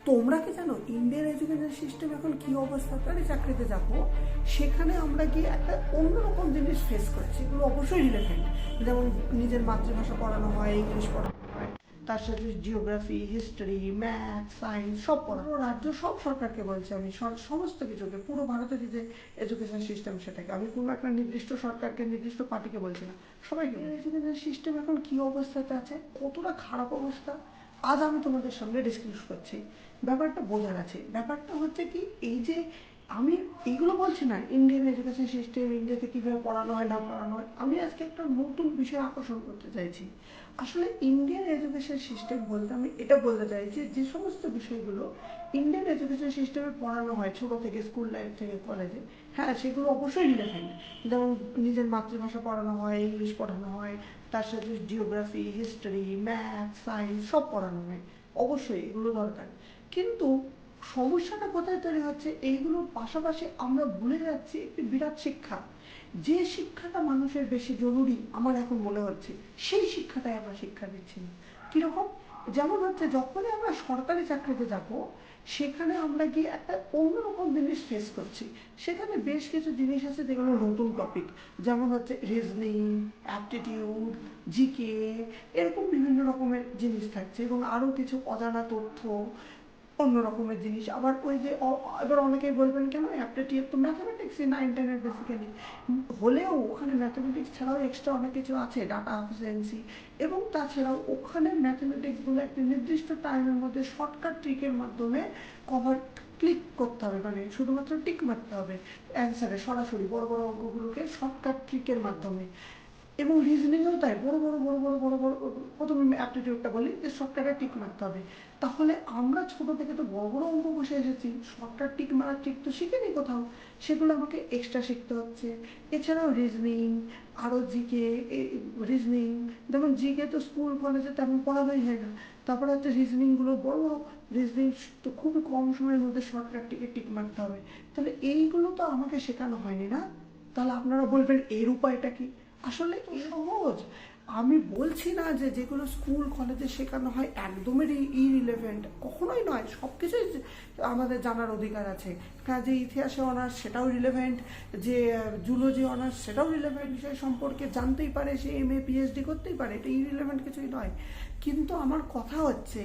তোমরা কি জানো ইন্ডিয়ান এডুকেশন সিস্টেম এখন কি অবস্থা? সরকারি চাকরিতে যাবো, সেখানে আমরা গিয়ে একটা অন্যরকম জিনিস ফেস করেছি, এগুলো অবশ্যই রিলেভেন্ট। যেমন নিজের মাতৃভাষা পড়ানো হয়, ইংলিশ পড়ানো হয়, তার সাথে জিওগ্রাফি, হিস্ট্রি, ম্যাথ, সায়েন্স সব পড়ানো। রাজ্য সব সরকারকে বলছি আমি, সমস্ত কিছুকে, পুরো ভারতের যে এডুকেশন সিস্টেম সেটাকে, আমি কোনো একটা নির্দিষ্ট সরকারকে, নির্দিষ্ট পার্টিকে বলছি না, সবাইকে। এডুকেশন সিস্টেম এখন কি অবস্থাতে আছে, কতটা খারাপ অবস্থা, আজ আমি তোমাদের সামনে ডিসকাস করছি। ব্যাপারটা বোঝার আছে। ব্যাপারটা হচ্ছে কি, এই যে আমি এইগুলো বলছি না ইন্ডিয়ান এডুকেশন সিস্টেম, ইন্ডিয়াতে কীভাবে পড়ানো হয় না পড়ানো হয়, আমি আজকে একটা নতুন বিষয় আকর্ষণ করতে চাইছি। আসলে ইন্ডিয়ান এডুকেশন সিস্টেম বলতে আমি এটা বলতে চাইছি, যে সমস্ত বিষয়গুলো ইন্ডিয়ান এডুকেশন সিস্টেমে পড়ানো হয় ছোটো থেকে, স্কুল লাইফ থেকে কলেজে, হ্যাঁ সেগুলো অবশ্যই রিলেভেন্ট। যেমন নিজের মাতৃভাষা পড়ানো হয়, ইংলিশ পড়ানো হয়, তার সাথে জিওগ্রাফি, হিস্ট্রি, ম্যাথ, সায়েন্স সব পড়ানো হয়, অবশ্যই এগুলো দরকার। কিন্তু সমস্যাটা কোথায় তৈরি হচ্ছে, এইগুলোর পাশাপাশি আমরা ভুলে যাচ্ছি একটি বিরাট শিক্ষা, যে শিক্ষাটা মানুষের বেশি জরুরি আমার এখন মনে হচ্ছে, সেই শিক্ষাটাই আমরা শিক্ষা দিচ্ছি না। কীরকম? যেমন হচ্ছে, যখনই আমরা সরকারি চাকরিতে যাব, সেখানে আমরা গিয়ে একটা অন্যরকম জিনিস ফেস করছি। সেখানে বেশ কিছু জিনিস আছে যেগুলো নতুন টপিক, যেমন হচ্ছে রিজনিং, অ্যাপটিটিউড, জিকে, এরকম বিভিন্ন রকমের জিনিস থাকছে, এবং আরও কিছু অজানা তথ্য, অন্য রকমের জিনিস। আবার ওই যে এবার অনেকেই বলবেন কেন অ্যাপটিটিউড তো ম্যাথামেটিক্সই 9-10-এর বেসিক্যালি, হলেও ওখানে ম্যাথামেটিক্স ছাড়াও এক্সট্রা অনেক কিছু আছে, ডাটা এফিসিয়েন্সি, এবং তাছাড়াও ওখানে ম্যাথামেটিক্সগুলো একটি নির্দিষ্ট টাইমের মধ্যে শর্টকাট ট্রিকের মাধ্যমে কভার ক্লিক করতে হবে, মানে শুধুমাত্র টিক মারতে হবে অ্যান্সারে, সরাসরি বড় বড় অঙ্কগুলোকে শর্টকাট ট্রিকের মাধ্যমে। এবং রিজনিংয়েও তাই, বড় বড় প্রথমে অ্যাপটিটিউডটা বলি যে শর্টকাটে টিক মারতে হবে। তাহলে আমরা ছোটো থেকে তো বড় বড় অঙ্ক বসে এসেছি, শর্টকাট টিক মারার ট্রিক তো শিখিনি কোথাও, সেগুলো আমাকে এক্সট্রা শিখতে হচ্ছে। এছাড়াও রিজনিং, আরও জিকে, রিজনিং, যেমন জিকে তো স্কুল কলেজে তেমন পড়ানোই হয় না। তারপরে হচ্ছে রিজনিংগুলো বড় বড় রিজনিং, তো খুবই কম সময়ের মধ্যে শর্টকাট টিকে টিক মারতে হবে। তাহলে এইগুলো তো আমাকে শেখানো হয়নি না। তাহলে আপনারা বলবেন এর উপায়টা কি? আসলে এই সহজ। আমি বলছি না যে যেগুলো স্কুল কলেজে শেখানো হয় একদমই ইরিলেভেন্ট, কখনোই নয়, সব কিছুই আমাদের জানার অধিকার আছে। যে ইতিহাসে অনার্স সেটাও রিলেভেন্ট, যে জুলজি অনার্স সেটাও রিলেভেন্ট, বিষয় সম্পর্কে জানতেই পারে, সে MA PhD করতেই পারে, এটা ইরিলেভেন্ট কিছুই নয়। কিন্তু আমার কথা হচ্ছে,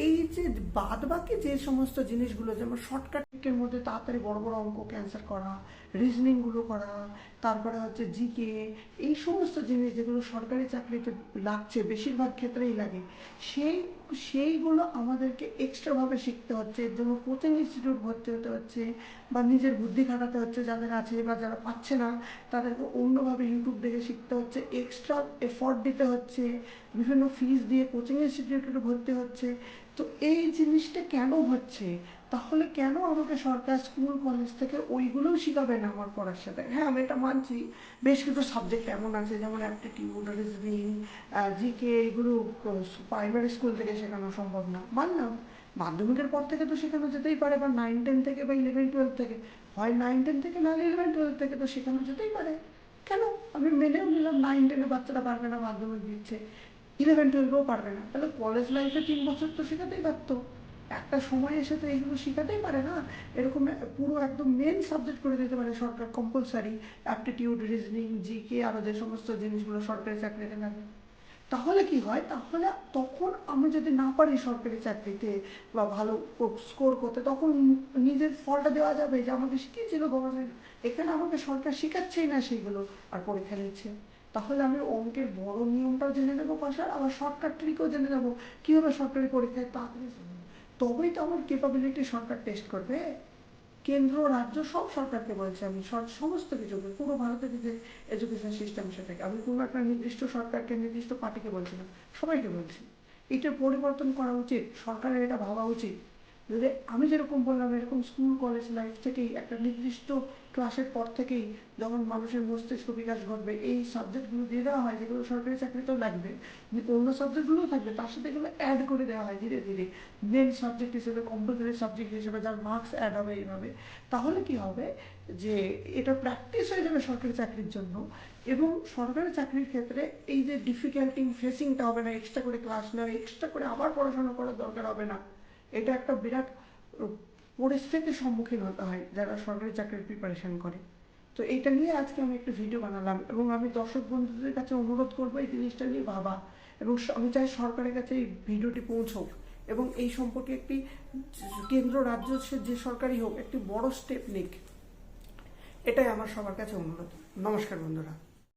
এই যে বাদ বাকি যে সমস্ত জিনিসগুলো, যেমন শর্টকাটের মধ্যে তাড়াতাড়ি বড় বড় অঙ্ক ক্যান্সার করা, রিজনিংগুলো করা, তারপরে হচ্ছে জিকে, এই সমস্ত জিনিস যেগুলো সরকারি চাকরিতে লাগছে, বেশিরভাগ ক্ষেত্রেই লাগে, সেই সেইগুলো আমাদেরকে এক্সট্রাভাবে শিখতে হচ্ছে। এর জন্য কোচিং ইনস্টিটিউট ভর্তি হতে হচ্ছে, বা নিজের বুদ্ধি খাটাতে হচ্ছে, যাদের আছে, বা যারা পাচ্ছে না তাদেরকে অন্যভাবে ইউটিউব দেখে শিখতে হচ্ছে, এক্সট্রা এফর্ট দিতে হচ্ছে, বিভিন্ন ফিস দিয়ে কোচিং ইনস্টিটিউটে ভর্তি হচ্ছে। তো এই জিনিসটা কেন হচ্ছে? তাহলে কেন আমাকে সরকার স্কুল কলেজ থেকে ওইগুলোও শেখাবে না আমার পড়ার সাথে? হ্যাঁ আমি এটা মানছি, বেশ কিছু সাবজেক্ট এমন আছে, যেমন অ্যাপটিটিউড, রিজনিং, জিকে, এগুলো প্রাইমারি স্কুল থেকে শেখানো সম্ভব না, মানলাম। মাধ্যমিকের পর থেকে তো শেখানো যেতেই পারে, বা 9-10 থেকে, বা 11-12 থেকে, হয় 9-10 থেকে, না 11-12 থেকে তো শেখানো যেতেই পারে। কেন? আমি মেনেও নিলাম 9-10-এ বাচ্চারা পারবে না, মাধ্যমিক দিচ্ছে, 11-12-এও পারবে না, তাহলে কলেজ লাইফে 3 বছর তো শেখাতেই পারতো। একটা সময় এসে তো এইগুলো শেখাতেই পারে না, এরকম পুরো একদম মেন সাবজেক্ট করে দিতে পারে সরকার, কম্পালসারি অ্যাপটিটিউড, রিজনিং, জিকে, আরও যে সমস্ত জিনিসগুলো সরকারি চাকরিতে লাগে। তাহলে কি হয়, তাহলে তখন আমি যদি না পারি সরকারি চাকরিতে বা ভালো স্কোর করতে, তখন নিজের ফলটা দেওয়া যাবে যে আমাকে শিখিয়েছিল গভর্নমেন্ট, এখানে আমাকে সরকার শেখাচ্ছেই না সেগুলো, আর পরীক্ষা নিচ্ছে। তাহলে আমি অঙ্কের বড় নিয়মটাও জেনে নেবো পাশার, আবার শর্টকাট ট্রিকও জেনে নেবো কীভাবে সরকারি পরীক্ষায় তাড়াতাড়ি, তবেই তো আমার ক্যাপাবিলিটি সরকার টেস্ট করবে। কেন্দ্র রাজ্য সব সরকারকে বলছি আমি, সমস্ত কিছুকে, পুরো ভারতের যে এডুকেশন সিস্টেম সেটাকে, আমি কোনো একটা নির্দিষ্ট সরকারকে, নির্দিষ্ট পার্টিকে বলছি না, সবাইকে বলছি। এটা পরিবর্তন করা উচিত, সরকারের এটা ভাবা উচিত। যদি আমি যেরকম বললাম, এরকম স্কুল কলেজ লাইফ থেকেই, একটা নির্দিষ্ট ক্লাসের পর থেকেই যখন মানুষের মস্তিষ্ক বিকাশ ঘটবে, এই সাবজেক্টগুলো দিয়ে দেওয়া হয়, যেগুলো সরকারি চাকরিতেও লাগবে, অন্য সাবজেক্টগুলোও থাকবে, তার সাথে এগুলো অ্যাড করে দেওয়া হয় ধীরে ধীরে, মেন সাবজেক্ট হিসেবে, কম্পালসারি সাবজেক্ট হিসেবে, যার মার্কস অ্যাড হবে এইভাবে। তাহলে কি হবে, যে এটা প্র্যাকটিস হয়ে যাবে সরকারি চাকরির জন্য, এবং সরকারি চাকরির ক্ষেত্রে এই যে ডিফিকাল্টি ফেসিংটা হবে না, এক্সট্রা করে ক্লাস নেওয়া, এক্সট্রা করে আবার পড়াশোনা করার দরকার হবে না। এটা একটা বিরাট পরিস্থিতির সম্মুখীন হতে হয় যারা সরকারি চাকরির প্রিপারেশন করে। তো এইটা নিয়ে আজকে আমি একটা ভিডিও বানালাম এবং আমি দর্শক বন্ধুদের কাছে অনুরোধ করবো এই জিনিসটা নিয়ে ভাবা, এবং আমি চাই সরকারের কাছে এই ভিডিওটি পৌঁছক এবং এই সম্পর্কে একটি কেন্দ্র রাজ্য যে সরকারই হোক একটি বড় স্টেপ নিক, এটাই আমার সবার কাছে অনুরোধ। নমস্কার বন্ধুরা।